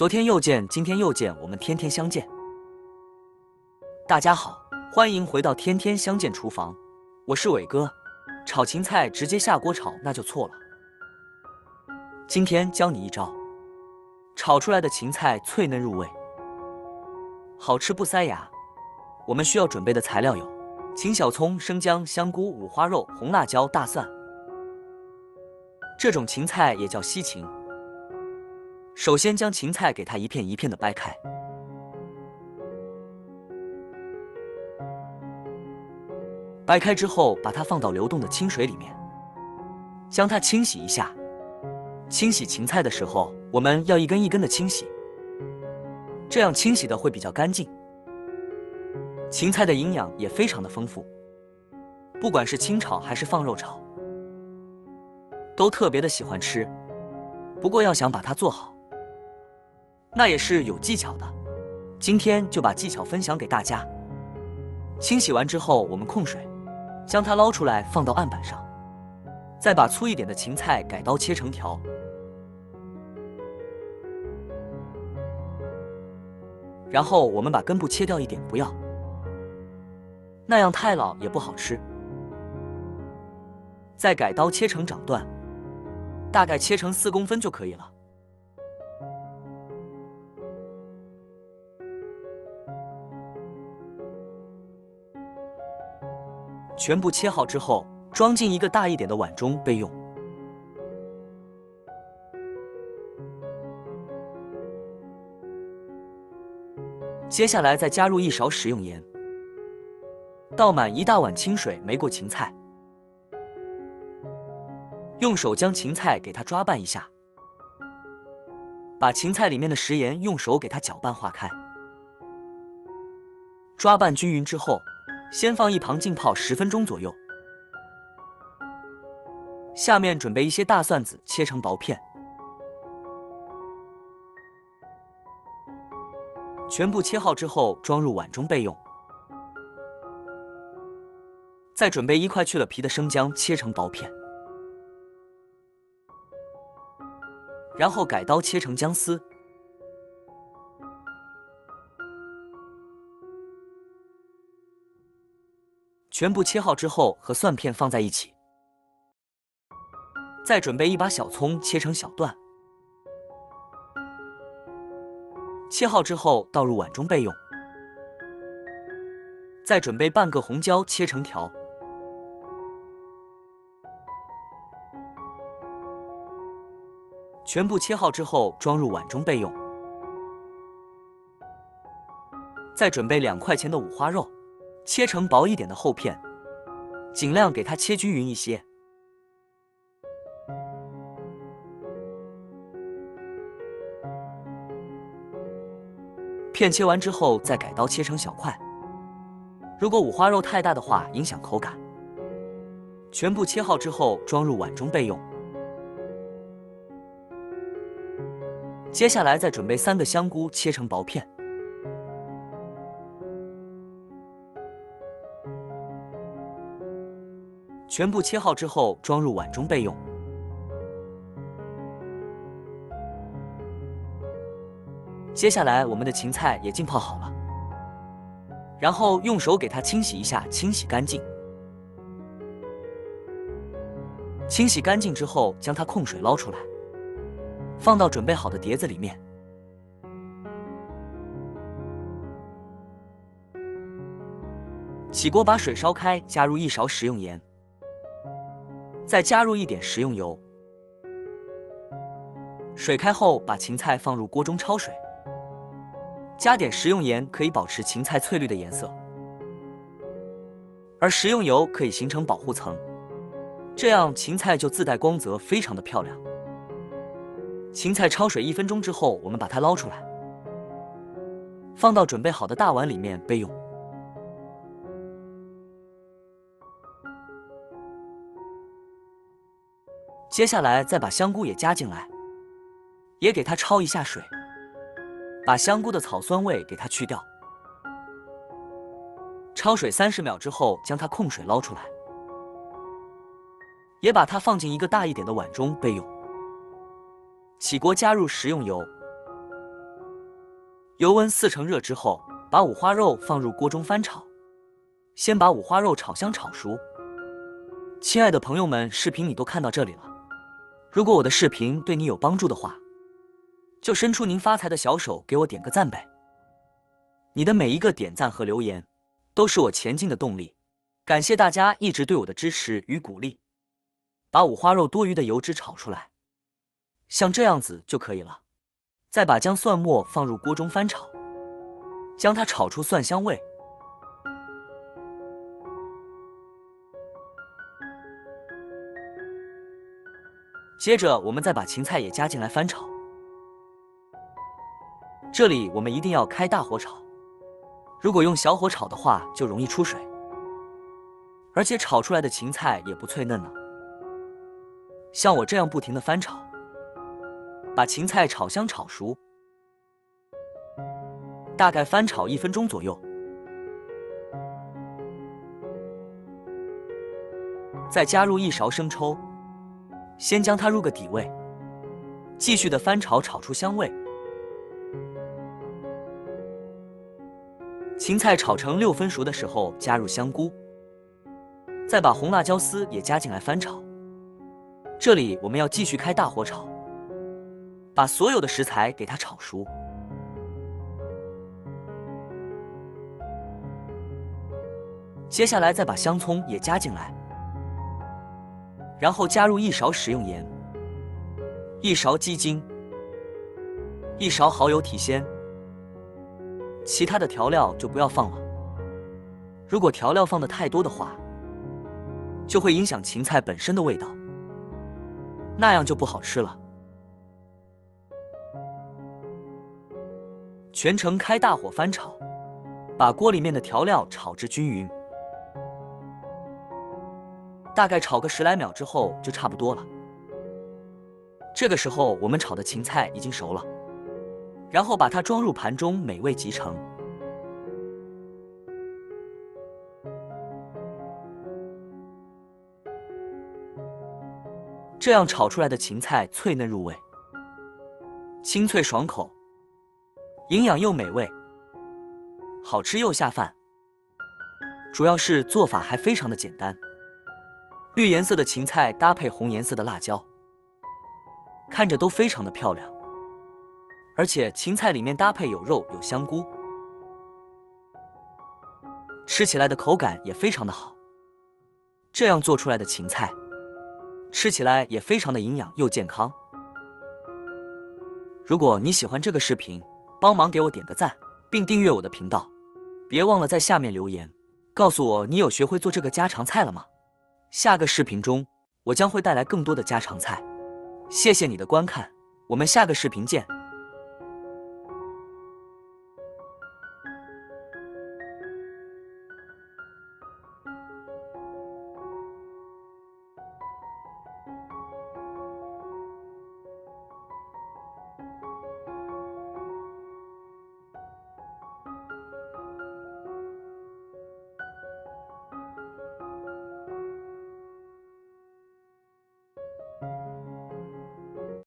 昨天又见，今天又见，我们天天相见。大家好，欢迎回到天天相见厨房，我是伟哥。炒芹菜直接下锅炒那就错了。今天教你一招，炒出来的芹菜脆嫩入味，好吃不塞牙。我们需要准备的材料有芹小葱、生姜、香菇、五花肉、红辣椒、大蒜。这种芹菜也叫西芹。首先将芹菜给它一片一片的掰开，掰开之后把它放到流动的清水里面，将它清洗一下。清洗芹菜的时候，我们要一根一根的清洗，这样清洗的会比较干净。芹菜的营养也非常的丰富，不管是清炒还是放肉炒，都特别的喜欢吃。不过要想把它做好，那也是有技巧的。今天就把技巧分享给大家。清洗完之后，我们控水，将它捞出来放到案板上，再把粗一点的芹菜改刀切成条。然后我们把根部切掉一点，不要，那样太老也不好吃。再改刀切成掌段，大概切成4公分就可以了。全部切好之后，装进一个大一点的碗中备用。接下来再加入1勺食用盐，倒满1大碗清水，没过芹菜，用手将芹菜给它抓拌一下，把芹菜里面的食盐用手给它搅拌化开。抓拌均匀之后，先放一旁浸泡10分钟左右。下面准备一些大蒜子，切成薄片，全部切好之后装入碗中备用。再准备1块去了皮的生姜，切成薄片，然后改刀切成姜丝。全部切好之后和蒜片放在一起。再准备1把小葱，切成小段，切好之后倒入碗中备用。再准备半个红椒，切成条，全部切好之后装入碗中备用。再准备2块钱的五花肉，切成薄一点的厚片，尽量给它切均匀一些。片切完之后再改刀切成小块，如果五花肉太大的话影响口感。全部切好之后装入碗中备用。接下来再准备3个香菇，切成薄片，全部切好之后装入碗中备用。接下来我们的芹菜也浸泡好了，然后用手给它清洗一下，清洗干净。清洗干净之后，将它控水捞出来，放到准备好的碟子里面。起锅把水烧开，加入1勺食用盐，再加入一点食用油。水开后，把芹菜放入锅中焯水，加点食用盐可以保持芹菜翠绿的颜色，而食用油可以形成保护层，这样芹菜就自带光泽，非常的漂亮。芹菜焯水1分钟之后，我们把它捞出来，放到准备好的大碗里面备用。接下来再把香菇也加进来，也给它焯一下水，把香菇的草酸味给它去掉。焯水30秒之后，将它控水捞出来，也把它放进一个大一点的碗中备用。起锅加入食用油，油温4成热之后，把五花肉放入锅中翻炒。先把五花肉炒香炒熟。亲爱的朋友们，视频你都看到这里了，如果我的视频对你有帮助的话，就伸出您发财的小手给我点个赞呗。你的每一个点赞和留言都是我前进的动力，感谢大家一直对我的支持与鼓励。把五花肉多余的油脂炒出来，像这样子就可以了。再把姜蒜末放入锅中翻炒，将它炒出蒜香味。接着我们再把芹菜也加进来翻炒。这里我们一定要开大火炒，如果用小火炒的话就容易出水，而且炒出来的芹菜也不脆嫩呢。像我这样不停的翻炒，把芹菜炒香炒熟，大概翻炒1分钟左右。再加入1勺生抽，先将它入个底味，继续的翻炒炒出香味。芹菜炒成6分熟的时候加入香菇，再把红辣椒丝也加进来翻炒。这里我们要继续开大火炒，把所有的食材给它炒熟。接下来再把香葱也加进来，然后加入1勺食用盐、1勺鸡精、1勺蚝油提鲜，其他的调料就不要放了。如果调料放的太多的话，就会影响芹菜本身的味道，那样就不好吃了。全程开大火翻炒，把锅里面的调料炒至均匀。大概炒个10来秒之后就差不多了。这个时候我们炒的芹菜已经熟了，然后把它装入盘中，美味极成。这样炒出来的芹菜脆嫩入味，清脆爽口，营养又美味，好吃又下饭。主要是做法还非常的简单，绿颜色的芹菜搭配红颜色的辣椒，看着都非常的漂亮。而且芹菜里面搭配有肉有香菇，吃起来的口感也非常的好。这样做出来的芹菜吃起来也非常的营养又健康。如果你喜欢这个视频，帮忙给我点个赞，并订阅我的频道。别忘了在下面留言，告诉我你有学会做这个家常菜了吗？下个视频中，我将会带来更多的家常菜。谢谢你的观看，我们下个视频见。